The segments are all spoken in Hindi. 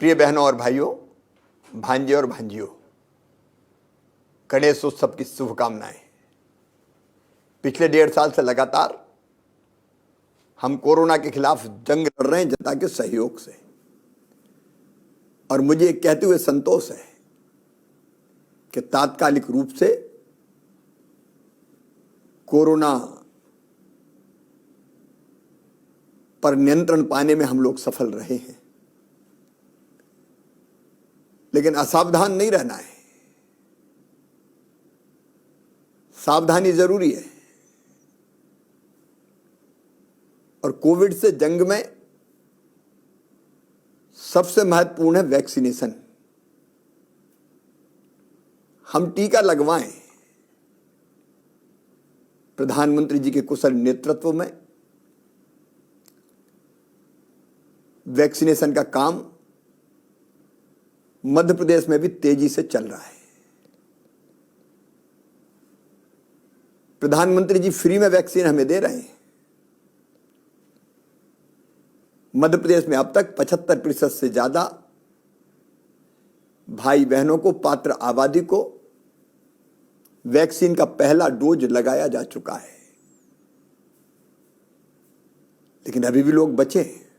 प्रिय बहनों और भाइयों, भांजे और भांजियों, गणेश उत्सव की शुभकामनाएं। पिछले 1.5 साल से लगातार हम कोरोना के खिलाफ जंग लड़ रहे हैं जनता के सहयोग से, और मुझे एक कहते हुए संतोष है कि तात्कालिक रूप से कोरोना पर नियंत्रण पाने में हम लोग सफल रहे हैं। लेकिन असावधान नहीं रहना है, सावधानी जरूरी है। और कोविड से जंग में सबसे महत्वपूर्ण है वैक्सीनेशन। हम टीका लगवाएं। प्रधानमंत्री जी के कुशल नेतृत्व में वैक्सीनेशन का काम मध्य प्रदेश में भी तेजी से चल रहा है। प्रधानमंत्री जी फ्री में वैक्सीन हमें दे रहे हैं। मध्य प्रदेश में अब तक 75% से ज्यादा भाई बहनों को, पात्र आबादी को वैक्सीन का पहला डोज लगाया जा चुका है। लेकिन अभी भी लोग बचे हैं,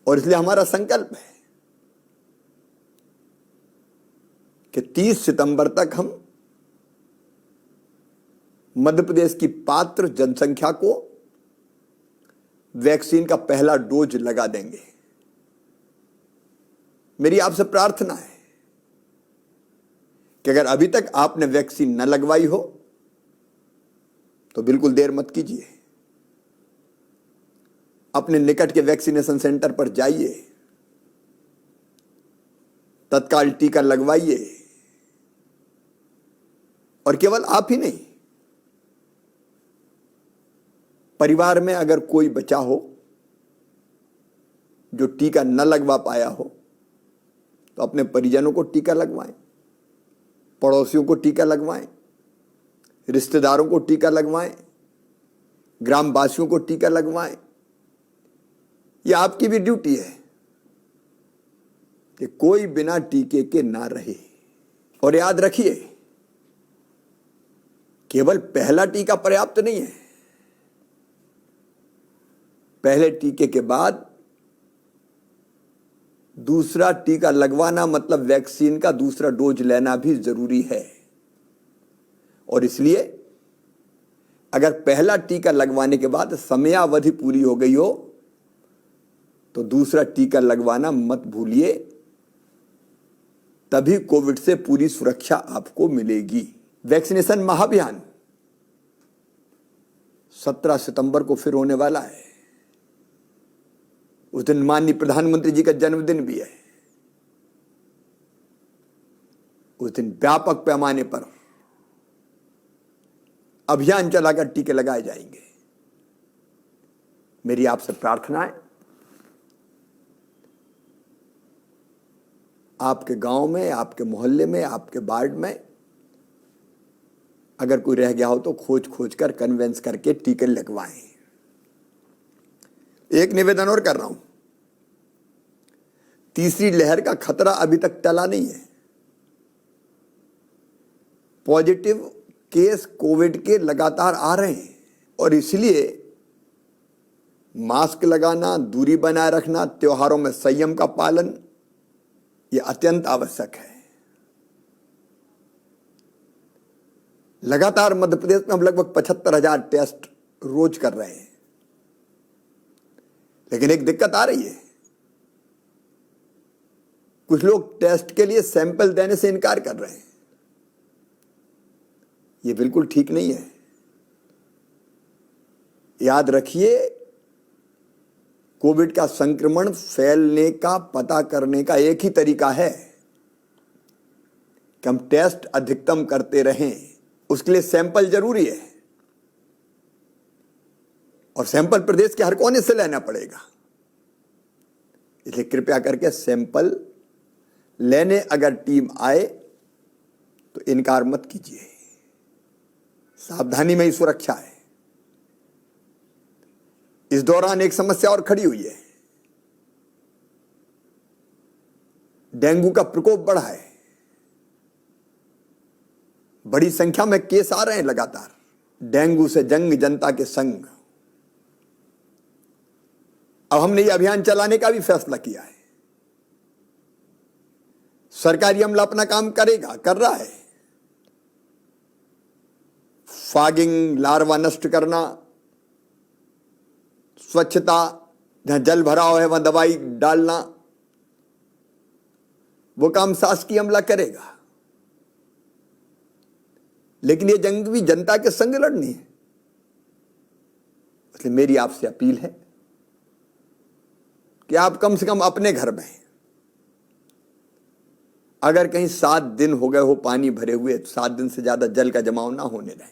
और इसलिए हमारा संकल्प है कि 30 सितंबर तक हम मध्य प्रदेश की पात्र जनसंख्या को वैक्सीन का पहला डोज लगा देंगे। मेरी आपसे प्रार्थना है कि अगर अभी तक आपने वैक्सीन न लगवाई हो तो बिल्कुल देर मत कीजिए। अपने निकट के वैक्सीनेशन सेंटर पर जाइए, तत्काल टीका लगवाइए। और केवल आप ही नहीं, परिवार में अगर कोई बचा हो जो टीका न लगवा पाया हो तो अपने परिजनों को टीका लगवाएं, पड़ोसियों को टीका लगवाएं, रिश्तेदारों को टीका लगवाएं, ग्रामवासियों को टीका लगवाएं। यह आपकी भी ड्यूटी है कि कोई बिना टीके के ना रहे। और याद रखिए, केवल पहला टीका पर्याप्त नहीं है। पहले टीके के बाद दूसरा टीका लगवाना, मतलब वैक्सीन का दूसरा डोज लेना भी जरूरी है। और इसलिए अगर पहला टीका लगवाने के बाद समयावधि पूरी हो गई हो तो दूसरा टीका लगवाना मत भूलिए, तभी कोविड से पूरी सुरक्षा आपको मिलेगी। वैक्सीनेशन महाअभियान 17 सितंबर को फिर होने वाला है। उस दिन माननीय प्रधानमंत्री जी का जन्मदिन भी है। उस दिन व्यापक पैमाने पर अभियान चलाकर टीके लगाए जाएंगे। मेरी आपसे प्रार्थना है, आपके गांव में, आपके मोहल्ले में, आपके वार्ड में अगर कोई रह गया हो तो खोज कर कन्वेंस करके टीके लगवाएं। एक निवेदन और कर रहा हूं, तीसरी लहर का खतरा अभी तक टला नहीं है। पॉजिटिव केस कोविड के लगातार आ रहे हैं, और इसलिए मास्क लगाना, दूरी बनाए रखना, त्योहारों में संयम का पालन, यह अत्यंत आवश्यक है। लगातार मध्य प्रदेश में हम लगभग 75,000 टेस्ट रोज कर रहे हैं। लेकिन एक दिक्कत आ रही है, कुछ लोग टेस्ट के लिए सैंपल देने से इनकार कर रहे हैं। यह बिल्कुल ठीक नहीं है। याद रखिए, कोविड का संक्रमण फैलने का पता करने का एक ही तरीका है कि हम टेस्ट अधिकतम करते रहें। उसके लिए सैंपल जरूरी है, और सैंपल प्रदेश के हर कोने से लेना पड़ेगा। इसलिए कृपया करके सैंपल लेने अगर टीम आए तो इनकार मत कीजिए। सावधानी में ही सुरक्षा है। इस दौरान एक समस्या और खड़ी हुई है। डेंगू का प्रकोप बढ़ा है, बड़ी संख्या में केस आ रहे हैं लगातार। डेंगू से जंग, जनता के संग। अब हमने ये अभियान चलाने का भी फैसला किया है। सरकारी अमला अपना काम करेगा, कर रहा है। फॉगिंग, लार्वा नष्ट करना, स्वच्छता, जहां जल भराव है वहां दवाई डालना, वो काम शासकीय अमला करेगा। लेकिन ये जंग भी जनता के संग लड़नी है। इसलिए मेरी आपसे अपील है कि आप कम से कम अपने घर में, अगर कहीं 7 दिन हो गए हो पानी भरे हुए, तो 7 दिन से ज्यादा जल का जमाव ना होने दें।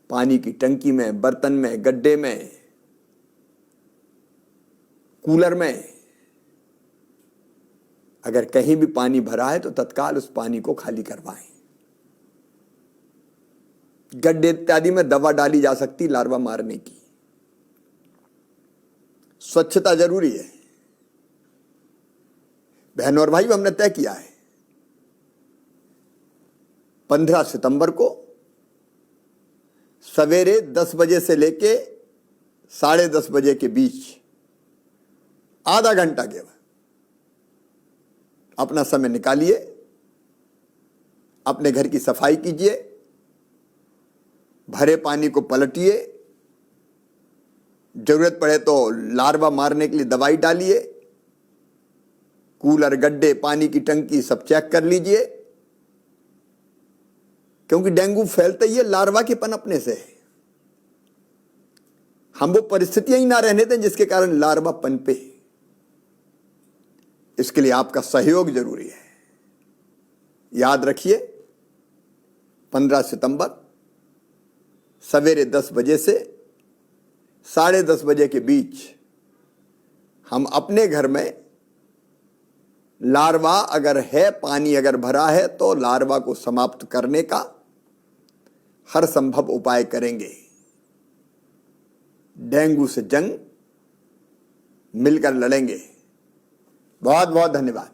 पानी की टंकी में, बर्तन में, गड्ढे में, कूलर में, अगर कहीं भी पानी भरा है तो तत्काल उस पानी को खाली करवाएं। गड्ढे इत्यादि में दवा डाली जा सकती लार्वा मारने की। स्वच्छता जरूरी है। बहनों और भाइयों, हमने तय किया है 15 सितंबर को सवेरे 10 बजे से लेके 10:30 बजे के बीच आधा घंटा केवल अपना समय निकालिए, अपने घर की सफाई कीजिए, भरे पानी को पलटिए, जरूरत पड़े तो लार्वा मारने के लिए दवाई डालिए, कूलर, गड्ढे, पानी की टंकी सब चेक कर लीजिए, क्योंकि डेंगू फैलता ही है लार्वा के पनपने से। हम वो परिस्थितियां ही ना रहने दें जिसके कारण लार्वा पनपे। इसके लिए आपका सहयोग जरूरी है। याद रखिए, 15 सितंबर सवेरे 10 बजे से 10:30 बजे के बीच हम अपने घर में लार्वा अगर है, पानी अगर भरा है, तो लार्वा को समाप्त करने का हर संभव उपाय करेंगे। डेंगू से जंग मिलकर लड़ेंगे। बहुत बहुत धन्यवाद।